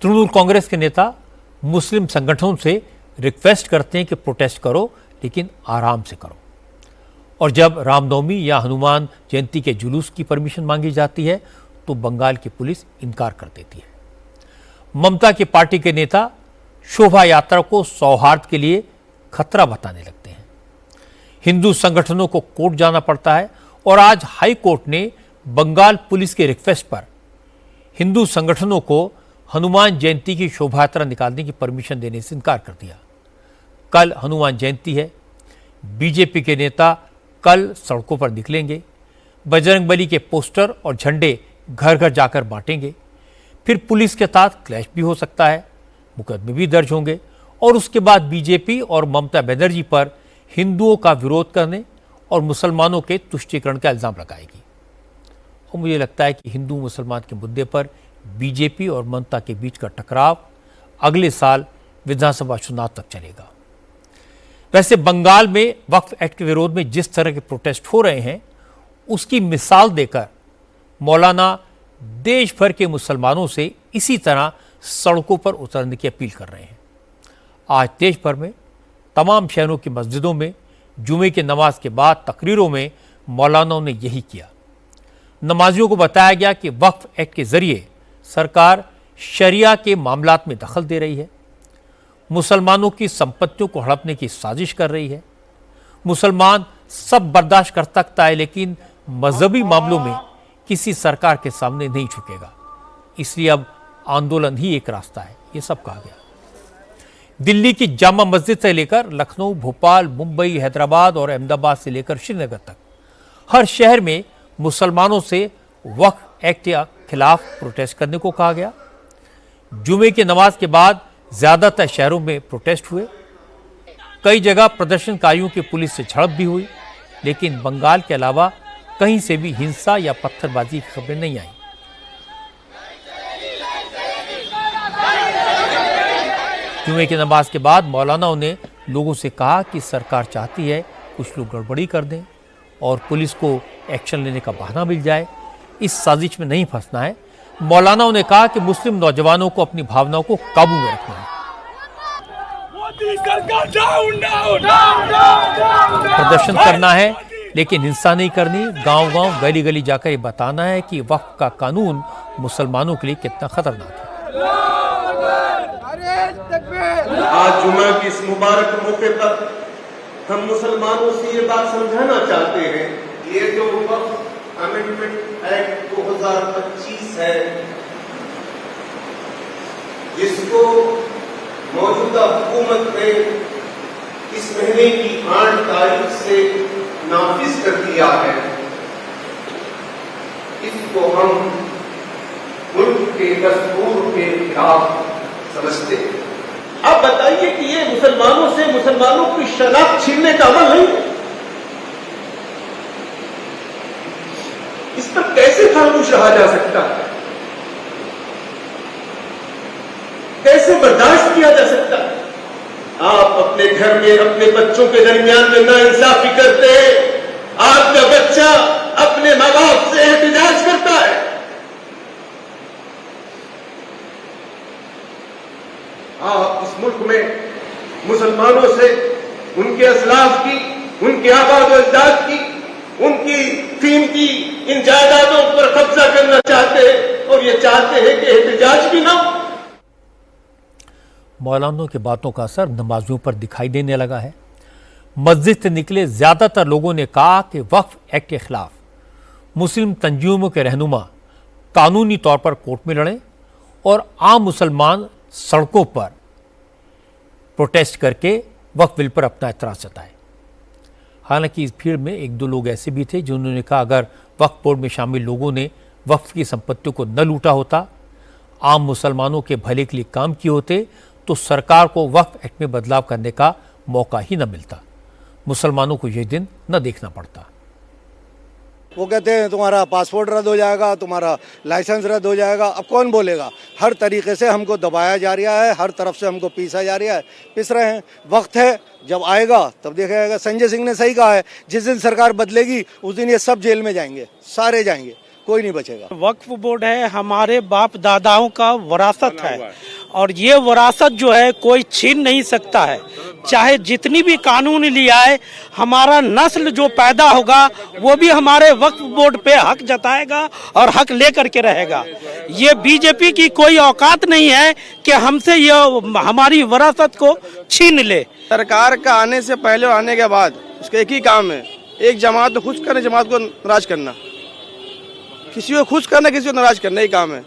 तृणमूल कांग्रेस के नेता मुस्लिम संगठनों से रिक्वेस्ट करते हैं कि प्रोटेस्ट करो, लेकिन आराम से करो। और जब रामनवमी या हनुमान जयंती के जुलूस की परमिशन मांगी जाती है तो बंगाल की पुलिस इनकार कर देती है। ममता की पार्टी के नेता शोभा यात्रा को सौहार्द के लिए खतरा बताने लगते हैं। हिंदू संगठनों को कोर्ट जाना पड़ता है और आज हाई कोर्ट ने बंगाल पुलिस के रिक्वेस्ट पर हिंदू संगठनों को हनुमान जयंती की शोभा यात्रा निकालने की परमिशन देने से इनकार कर दिया। कल हनुमान जयंती है। बीजेपी के नेता कल सड़कों पर निकलेंगे, बजरंगबली के पोस्टर और झंडे घर घर जाकर बांटेंगे। फिर पुलिस के साथ क्लैश भी हो सकता है, मुकदमे भी दर्ज होंगे और उसके बाद बीजेपी और ममता बनर्जी पर हिंदुओं का विरोध करने और मुसलमानों के तुष्टीकरण का इल्जाम लगाएगी। और मुझे लगता है कि हिंदू मुसलमान के मुद्दे पर बीजेपी और ममता के बीच का टकराव अगले साल विधानसभा चुनाव तक चलेगा। वैसे बंगाल में वक्फ एक्ट के विरोध में जिस तरह के प्रोटेस्ट हो रहे हैं, उसकी मिसाल देकर मौलाना देश भर के मुसलमानों से इसी तरह सड़कों पर उतरने की अपील कर रहे हैं। आज देश भर में तमाम शहरों की मस्जिदों में जुमे की नमाज के बाद तकरीरों में मौलानाओं ने यही किया। नमाजियों को बताया गया कि वक्फ एक्ट के जरिए सरकार शरिया के मामलात में दखल दे रही है, मुसलमानों की संपत्तियों को हड़पने की साजिश कर रही है। मुसलमान सब बर्दाश्त कर सकता है, लेकिन मजहबी मामलों में किसी सरकार के सामने नहीं झुकेगा। इसलिए अब आंदोलन ही एक रास्ता है, ये सब कहा गया। दिल्ली की जामा मस्जिद से लेकर लखनऊ, भोपाल, मुंबई, हैदराबाद और अहमदाबाद से लेकर श्रीनगर तक हर शहर में मुसलमानों से वक्फ एक्ट के खिलाफ प्रोटेस्ट करने को कहा गया। जुमे की नमाज के बाद ज्यादातर शहरों में प्रोटेस्ट हुए। कई जगह प्रदर्शनकारियों की पुलिस से झड़प भी हुई, लेकिन बंगाल के अलावा कहीं से भी हिंसा या पत्थरबाजी की खबरें नहीं आई। जुमे की नमाज के बाद मौलानाओं ने लोगों से कहा कि सरकार चाहती है कुछ लोग गड़बड़ी कर दें और पुलिस को एक्शन लेने का बहाना मिल जाए। इस साजिश में नहीं फंसना है। मौलानाओं ने कहा कि मुस्लिम नौजवानों को अपनी भावनाओं को काबू में रखना है। प्रदर्शन करना है, लेकिन हिंसा नहीं करनी। गांव-गांव, गली-गली जाकर ये बताना है कि वक्फ का कानून मुसलमानों के लिए कितना खतरनाक है। आज जुमा की इस मुबारक मौके पर हम मुसलमानों से ये बात समझाना चाहते हैं, ये जो वक्फ अमेंडमेंट एक्ट 2025 है, जिसको मौजूदा हुकूमत ने इस महीने की 8 तारीख से नाफिज कर दिया है, इसको हम मुल्क के दस्तूर के खिलाफ समझते हैं। अब बताइए कि ये मुसलमानों से मुसलमानों की शनाख्त छीनने का अमल नहीं है। इस पर कैसे खामोश रहा जा सकता है? कैसे बर्दाश्त किया जा सकता है? आप अपने घर में अपने बच्चों के दरमियान में नाइंसाफी करते हैं। आपका बच्चा अपने माँ बाप से एहतिजाज करता है। आप इस मुल्क में मुसलमानों से उनके असलाफ की, उनके आबाद व अजदाद की, उनकी कीमती इन जायदादों पर कब्जा करना चाहते हैं और ये चाहते हैं कि एहतिजाज भी ना हो। मौलानों की बातों का असर नमाजियों पर दिखाई देने लगा है। मस्जिद से निकले ज्यादातर लोगों ने कहा कि वक्फ एक्ट के खिलाफ मुस्लिम तंजीमों के रहनुमा कानूनी तौर पर कोर्ट में लड़ें और आम मुसलमान सड़कों पर प्रोटेस्ट करके वक्फ बिल पर अपना एतराज जताए। हालांकि इस भीड़ में 1-2 लोग ऐसे भी थे जिन्होंने कहा अगर वक्फ बोर्ड में शामिल लोगों ने वक्फ की संपत्तियों को न लूटा होता, आम मुसलमानों के भले के लिए काम किए होते, तो सरकार को वक्फ एक्ट में बदलाव करने का मौका ही न मिलता, मुसलमानों को यह दिन न देखना पड़ता। वो कहते हैं तुम्हारा पासपोर्ट रद्द हो जाएगा, तुम्हारा लाइसेंस रद्द हो जाएगा। अब कौन बोलेगा? हर तरीके से हमको दबाया जा रहा है, हर तरफ से हमको पीसा जा रहा है, पिस रहे हैं। वक्त है, जब आएगा तब देखा जाएगा। संजय सिंह ने सही कहा है, जिस दिन सरकार बदलेगी उस दिन ये सब जेल में जाएंगे, सारे जाएंगे, कोई नहीं बचेगा। वक्फ बोर्ड है, हमारे बाप दादाओं का विरासत है और ये विरासत जो है कोई छीन नहीं सकता है। चाहे जितनी भी कानून लिया है, हमारा नस्ल जो पैदा होगा वो भी हमारे वक्फ बोर्ड पे हक जताएगा और हक लेकर के रहेगा। ये बीजेपी की कोई औकात नहीं है कि हमसे ये हमारी विरासत को छीन ले। सरकार का आने से पहले और आने के बाद उसका एक ही काम है, एक जमात को खुश करना, जमात को नाराज करना। किसी को खुश करना, किसी को नाराज करना ही काम है।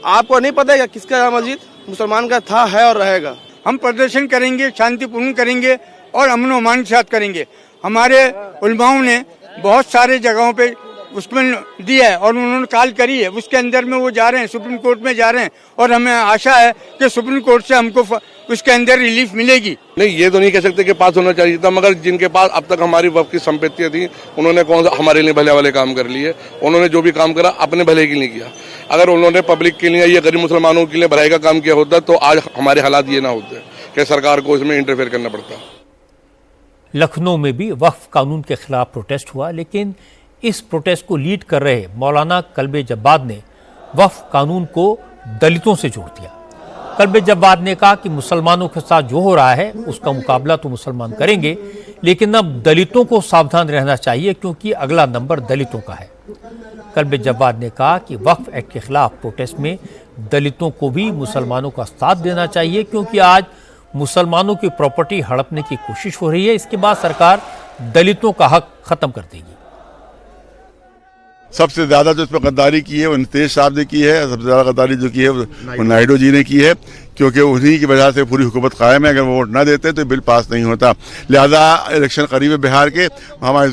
आपको नहीं पता है किसका जामा मस्जिद मुसलमान का था, है और रहेगा। हम प्रदर्शन करेंगे, शांतिपूर्ण करेंगे और अमन व अमान के साथ करेंगे। हमारे उलमाओं ने बहुत सारे जगहों पे उसमें दिया है और उन्होंने कॉल करी है, उसके अंदर में वो जा रहे हैं, सुप्रीम कोर्ट में जा रहे हैं और हमें आशा है कि सुप्रीम कोर्ट से हमको उसके अंदर रिलीफ मिलेगी। नहीं, ये तो नहीं कह सकते कि पास होना चाहिए था, मगर जिनके पास अब तक हमारी वक्फ की संपत्तियां थी उन्होंने कौन सा हमारे लिए भले वाले काम कर लिए। उन्होंने जो भी काम करा अपने भले के लिए किया। अगर उन्होंने पब्लिक के लिए या गरीब मुसलमानों के लिए भलाई का काम किया होता तो आज हमारे हालात ये ना होते कि सरकार को इसमें इंटरफेयर करना पड़ता। लखनऊ में भी वक्फ कानून के खिलाफ प्रोटेस्ट हुआ, लेकिन इस प्रोटेस्ट को लीड कर रहे मौलाना कल्बे जब्बाद ने वक्फ कानून को दलितों से जोड़ दिया। कल्बे जब्बाद ने कहा कि मुसलमानों के साथ जो हो रहा है उसका मुकाबला तो मुसलमान करेंगे, लेकिन अब दलितों को सावधान रहना चाहिए क्योंकि अगला नंबर दलितों का है। कल्बे जब्बाद ने कहा कि वक्फ एक्ट के खिलाफ प्रोटेस्ट में दलितों को भी मुसलमानों का साथ देना चाहिए क्योंकि आज मुसलमानों की प्रॉपर्टी हड़पने की कोशिश हो रही है। इसके बाद सरकार दलितों का हक खत्म कर देगी। सबसे ज्यादा जो इसमें गद्दारी की है वो नीतीश साहब ने की है। सबसे ज्यादा गद्दारी जो की है वो नायडू जी ने की है, क्योंकि उन्हीं की वजह से पूरी हुकूमत कायम है। अगर वो वोट ना देते तो बिल पास नहीं होता। लिहाजा इलेक्शन करीब है बिहार के, हमारी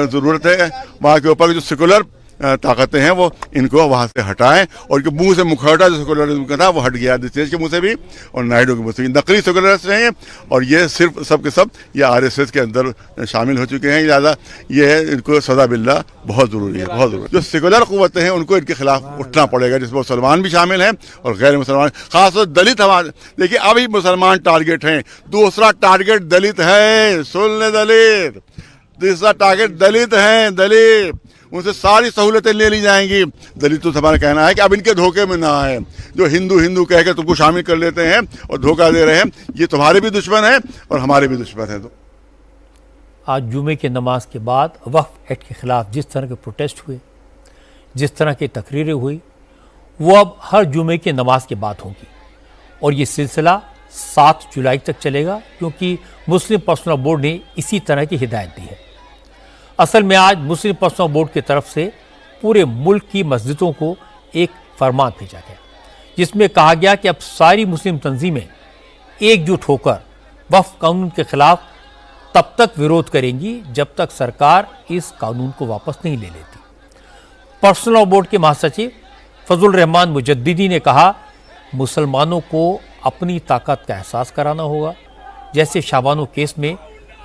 जरूरत है वहाँ के ऊपर जो सेकुलर ताकतें हैं वो इनको वहाँ से हटाएं और इनके मुंह से मुखौटा जो सेकुलरिज्म का था वो हट गया नीतीश के मुंह से भी और नायडू के मुंह से भी। नकली सेकुलरिस्ट हैं और ये सिर्फ सब के सब ये आरएसएस के अंदर शामिल हो चुके हैं। लिहाजा ये है इनको सजा मिलना बहुत ज़रूरी है, बहुत ज़रूरी। जो सेकुलर क़ुव्वतें हैं उनको इनके खिलाफ उठना पड़ेगा, जिसमें मुसलमान भी शामिल हैं और गैर मुसलमान, खासतौर दलित। हमारे देखिए अभी मुसलमान टारगेट हैं, दूसरा टारगेट दलित है। सुन ले दलित, दूसरा टारगेट दलित हैं। दलित उनसे सारी सहूलतें ले ली जाएंगी। दलितों से हमारा कहना है कि अब इनके धोखे में ना आए। जो हिंदू हिंदू कह के तुमको शामिल कर लेते हैं और धोखा दे रहे हैं, ये तुम्हारे भी दुश्मन है और हमारे भी दुश्मन है। तो आज जुमे की नमाज के बाद वक्फ एक्ट के खिलाफ जिस तरह के प्रोटेस्ट हुए, जिस तरह की तकरीरें हुई, वो अब हर जुमे की नमाज के बाद होगी और ये सिलसिला 7 जुलाई तक चलेगा क्योंकि मुस्लिम पर्सनल बोर्ड ने इसी तरह की हिदायत दी है। असल में आज मुस्लिम पर्सनल बोर्ड की तरफ से पूरे मुल्क की मस्जिदों को एक फरमान भेजा गया जिसमें कहा गया कि अब सारी मुस्लिम तंजीमें एकजुट होकर वक्फ कानून के खिलाफ तब तक विरोध करेंगी जब तक सरकार इस कानून को वापस नहीं ले लेती। पर्सनल बोर्ड के महासचिव फजल रहमान मुजद्दिदी ने कहा, मुसलमानों को अपनी ताकत का एहसास कराना होगा। जैसे शाबानो केस में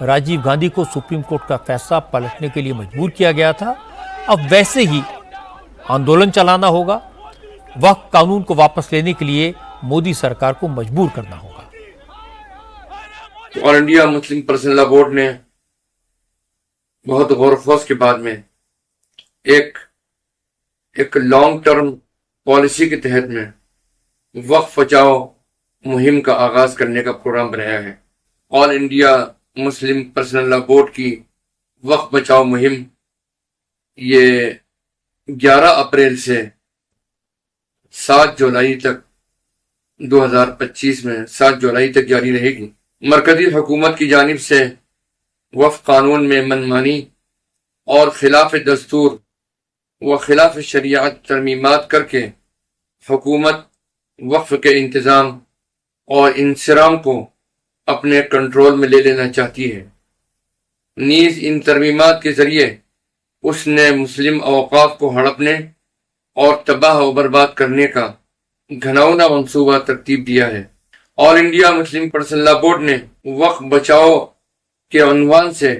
राजीव गांधी को सुप्रीम कोर्ट का फैसला पलटने के लिए मजबूर किया गया था, अब वैसे ही आंदोलन चलाना होगा। वक्फ कानून को वापस लेने के लिए मोदी सरकार को मजबूर करना होगा। All India Muslim personal law board ने बहुत गौर फौज के बाद में एक लॉन्ग टर्म पॉलिसी के तहत में वक्फ बचाओ मुहिम का आगाज करने का प्रोग्राम बनाया है। All India Muslim personal law board की वक्फ बचाओ मुहिम ये 11 अप्रैल से 7 जुलाई तक 2025 में 7 जुलाई तक जारी रहेगी। मरकजी हुकूमत की जानिब से वक्फ कानून में मनमानी और खिलाफ दस्तूर व खिलाफ शरीयत तरमीमात करके हुकूमत वक्फ के इंतज़ाम और इंसराम को अपने कंट्रोल में ले लेना चाहती है। नीज इन तरमीमात के जरिए उसने मुस्लिम औकाफ को हड़पने और तबाह व बर्बाद करने का घनौना मंसूबा तरतीब दिया है। All India Muslim personal law board ने वक्फ बचाओ के उन्वान से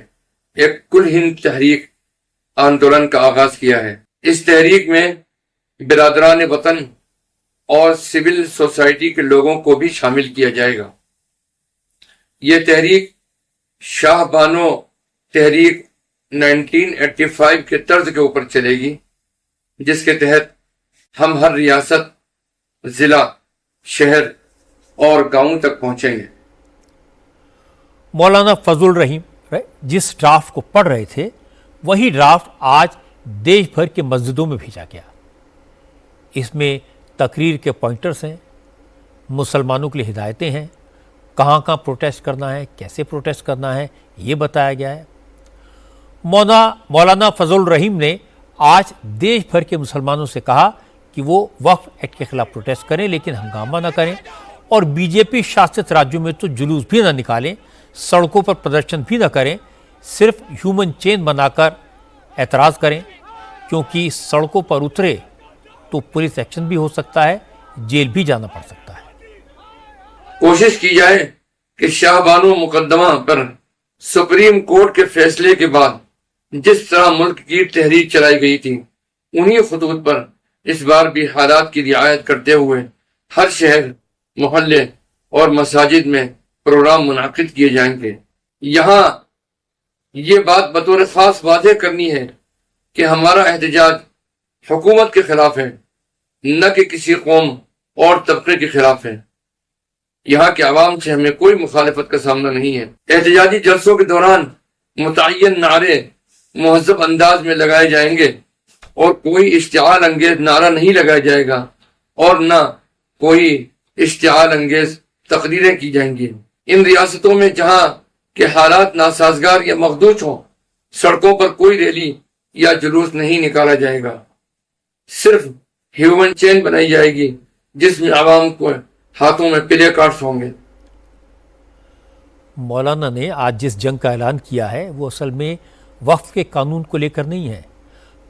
एक कुल हिंद तहरीक आंदोलन का आगाज किया है। इस तहरीक में बिरादरान वतन और सिविल सोसाइटी के लोगों को भी शामिल किया जाएगा। ये तहरीक शाहबानो तहरीक 1985 के तर्ज के ऊपर चलेगी, जिसके तहत हम हर रियासत, जिला, शहर और गांवों तक पहुंचेंगे। मौलाना फजल रहीम जिस ड्राफ्ट को पढ़ रहे थे वही ड्राफ्ट आज देश भर की मस्जिदों में भेजा गया। इसमें तकरीर के पॉइंटर्स हैं, मुसलमानों के लिए हिदायतें हैं, कहाँ कहाँ प्रोटेस्ट करना है, कैसे प्रोटेस्ट करना है, ये बताया गया है। मौलाना फजल रहीम ने आज देश भर के मुसलमानों से कहा कि वो वक्फ एक्ट के खिलाफ प्रोटेस्ट करें, लेकिन हंगामा ना करें और बीजेपी शासित राज्यों में तो जुलूस भी ना निकालें, सड़कों पर प्रदर्शन भी ना करें, सिर्फ ह्यूमन चेन बनाकर एतराज़ करें, क्योंकि सड़कों पर उतरे तो पुलिस एक्शन भी हो सकता है, जेल भी जाना पड़ सकता है। कोशिश की जाए कि शाहबानो मुकदमा पर सुप्रीम कोर्ट के फैसले के बाद जिस तरह मुल्क की तहरीक चलाई गई थी, उन्हीं खुतूत पर इस बार भी हालात की रियायत करते हुए हर शहर, मोहल्ले और मसाजिद में प्रोग्राम मुनाकिद किए जाएंगे। यहाँ ये बात बतौर खास वाज़ेह करनी है कि हमारा एहतजाज हुकूमत के खिलाफ है, न कि किसी कौम और तबके के खिलाफ है। यहाँ के आवाम से हमें कोई मुखालिफत का सामना नहीं है। एहतजाजी जलसों के दौरान मुतय्यन नारे मुहज़्ज़ब अंदाज में लगाए जाएंगे और कोई इश्तिआल अंगेज नारा नहीं लगाया जाएगा और न कोई इश्तिआल अंगेज तकरीरें की जाएंगी। इन रियासतों में जहाँ के हालात नासाजगार या मखदूश हों, सड़कों पर कोई रैली या जुलूस नहीं निकाला जाएगा, सिर्फ ह्यूमन चेन बनाई जाएगी जिसमें आवाम को हाथों में प्ले कार्ड्स होंगे। मौलाना ने आज जिस जंग का ऐलान किया है वो असल में वक्फ के कानून को लेकर नहीं है।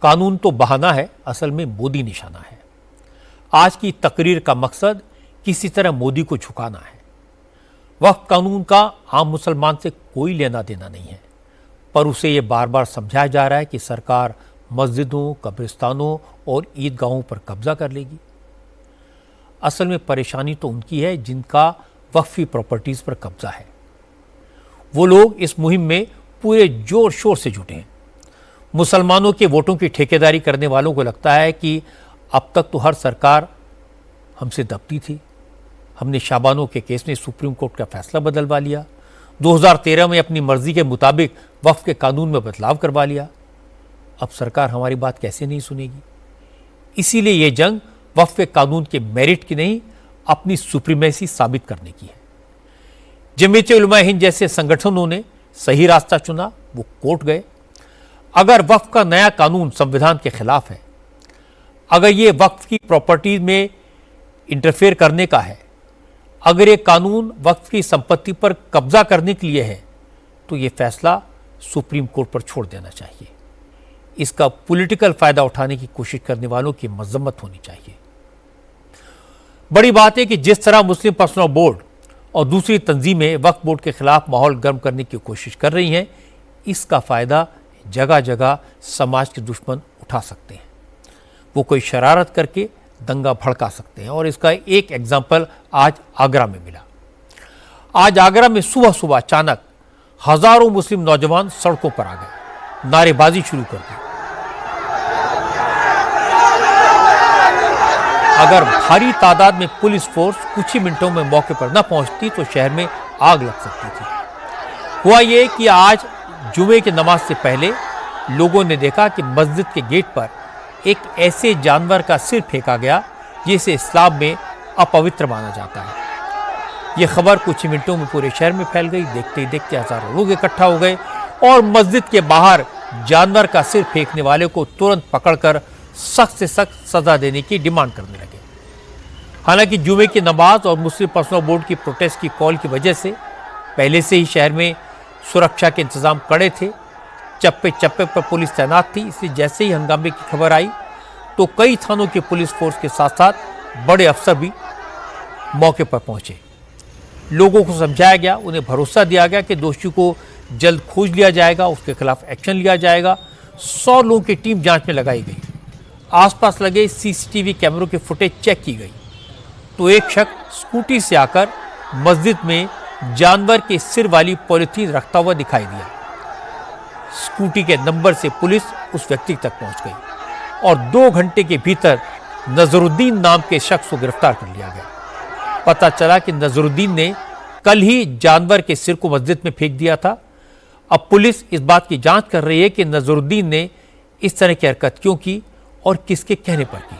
कानून तो बहाना है, असल में मोदी निशाना है। आज की तकरीर का मकसद किसी तरह मोदी को झुकाना है। वक्फ कानून का आम मुसलमान से कोई लेना देना नहीं है, पर उसे ये बार बार समझाया जा रहा है कि सरकार मस्जिदों, कब्रिस्तानों और ईदगाहों पर कब्जा कर लेगी। असल में परेशानी तो उनकी है जिनका वक्फी प्रॉपर्टीज़ पर कब्जा है। वो लोग इस मुहिम में पूरे जोर शोर से जुटे हैं। मुसलमानों के वोटों की ठेकेदारी करने वालों को लगता है कि अब तक तो हर सरकार हमसे दबती थी, हमने शाबानो के केस में सुप्रीम कोर्ट का फैसला बदलवा लिया, 2013 में अपनी मर्जी के मुताबिक वक्फ के कानून में बदलाव करवा लिया, अब सरकार हमारी बात कैसे नहीं सुनेगी। इसीलिए ये जंग वक्फ के कानून के मेरिट की नहीं, अपनी सुप्रीमेसी साबित करने की है। जमीयत उलमा हिंद जैसे संगठनों ने सही रास्ता चुना, वो कोर्ट गए। अगर वक्फ का नया कानून संविधान के खिलाफ है, अगर ये वक्फ की प्रॉपर्टी में इंटरफेयर करने का है, अगर ये कानून वक्फ की संपत्ति पर कब्जा करने के लिए है, तो ये फैसला सुप्रीम कोर्ट पर छोड़ देना चाहिए। इसका पॉलिटिकल फायदा उठाने की कोशिश करने वालों की मजम्मत होनी चाहिए। बड़ी बात है कि जिस तरह मुस्लिम पर्सनल बोर्ड और दूसरी तंजीमें वक्फ बोर्ड के खिलाफ माहौल गर्म करने की कोशिश कर रही हैं, इसका फायदा जगह जगह समाज के दुश्मन उठा सकते हैं। वो कोई शरारत करके दंगा भड़का सकते हैं और इसका एक एग्जाम्पल आज आगरा में मिला। आज आगरा में सुबह सुबह अचानक हजारों मुस्लिम नौजवान सड़कों पर आ गए, नारेबाजी शुरू कर दी। अगर भारी तादाद में पुलिस फोर्स कुछ ही मिनटों में मौके पर न पहुंचती तो शहर में आग लग सकती थी। हुआ ये कि आज जुमे की नमाज से पहले लोगों ने देखा कि मस्जिद के गेट पर एक ऐसे जानवर का सिर फेंका गया जिसे इस्लाम में अपवित्र माना जाता है। यह खबर कुछ ही मिनटों में पूरे शहर में फैल गई। देखते ही देखते हजारों लोग इकट्ठा हो गए और मस्जिद के बाहर जानवर का सिर फेंकने वाले को तुरंत पकड़कर सख्त से सख्त सजा देने की डिमांड करने लगे। हालांकि जुमे की नमाज और मुस्लिम पर्सनल बोर्ड की प्रोटेस्ट की कॉल की वजह से पहले से ही शहर में सुरक्षा के इंतजाम कड़े थे। चप्पे चप्पे पर पुलिस तैनात थी, इसलिए जैसे ही हंगामे की खबर आई तो कई थानों के पुलिस फोर्स के साथ साथ बड़े अफसर भी मौके पर पहुंचे। लोगों को समझाया गया, उन्हें भरोसा दिया गया कि दोषी को जल्द खोज लिया जाएगा, उसके खिलाफ एक्शन लिया जाएगा। 100 लोगों की टीम जांच में लगाई गई। आसपास लगे सीसीटीवी कैमरों की फुटेज चेक की गई तो एक शख्स स्कूटी से आकर मस्जिद में जानवर के सिर वाली पॉलिथीन रखता हुआ दिखाई दिया। स्कूटी के नंबर से पुलिस उस व्यक्ति तक पहुंच गई और 2 घंटे के भीतर नजरुद्दीन नाम के शख्स को गिरफ्तार कर लिया गया। पता चला कि नजरुद्दीन ने कल ही जानवर के सिर को मस्जिद में फेंक दिया था। अब पुलिस इस बात की जांच कर रही है कि नजरुद्दीन ने इस तरह की हरकत क्यों की और किसके कहने पर की।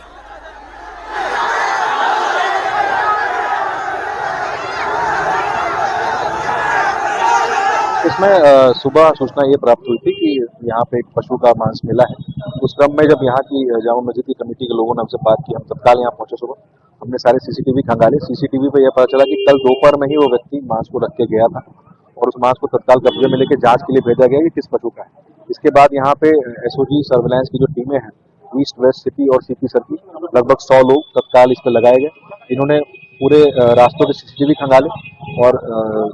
इसमें सुबह सूचना ये प्राप्त हुई थी कि यहाँ पे एक पशु का मांस मिला है। उस क्रम में जब यहाँ की जामा मस्जिद की कमेटी के लोगों ने हमसे बात की, हम तत्काल यहाँ पहुंचे। सुबह हमने सारे सीसीटीवी खंगाले। सीसीटीवी पे यह पता चला कि कल दोपहर में ही वो व्यक्ति मांस को रख के गया था और उस मांस को तत्काल कब्जे में लेके जांच के लिए भेजा गया कि किस पशु का है। इसके बाद यहाँ पे एसओजी सर्विलांस की जो टीमें हैं ईस्ट वेस्ट सिटी और सीपी सर की, लगभग 100 लोग तत्काल इस पर लगाए गए। इन्होंने पूरे रास्तों के सीसीटीवी खंगाले और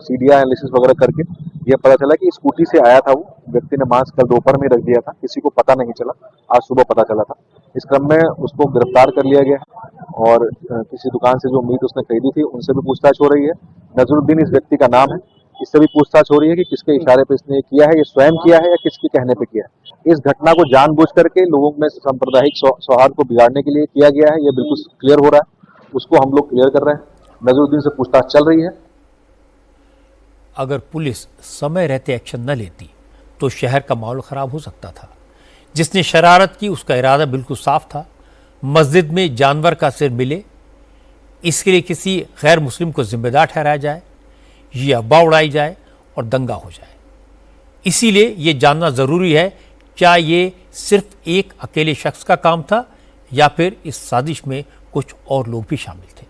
सीडीआर एनालिसिस वगैरह करके यह पता चला कि स्कूटी से आया था वो व्यक्ति ने मांस कल दोपहर में रख दिया था, किसी को पता नहीं चला, आज सुबह पता चला था। इस क्रम में उसको गिरफ्तार कर लिया गया और किसी दुकान से जो मीट उसने खरीदी थी उनसे भी पूछताछ हो रही है। नजरुद्दीन इस व्यक्ति का नाम है। इससे भी पूछताछ हो रही है कि किसके इशारे पे इसने किया है, ये स्वयं किया है या किसके कहने पे किया है। इस घटना को जानबूझ करके लोगों में सांप्रदायिक सौहार्द को बिगाड़ने के लिए किया गया है, ये बिल्कुल क्लियर हो रहा है। उसको हम लोग क्लियर कर रहे हैं। नजरुद्दीन से पूछताछ चल रही है। अगर पुलिस समय रहते एक्शन न लेती तो शहर का माहौल खराब हो सकता था। जिसने शरारत की उसका इरादा बिल्कुल साफ था, मस्जिद में जानवर का सिर मिले इसके लिए किसी गैर मुस्लिम को जिम्मेदार ठहराया जाए, ये अफवाह उड़ाई जाए और दंगा हो जाए। इसीलिए ये जानना ज़रूरी है क्या ये सिर्फ एक अकेले शख्स का काम था या फिर इस साजिश में कुछ और लोग भी शामिल थे।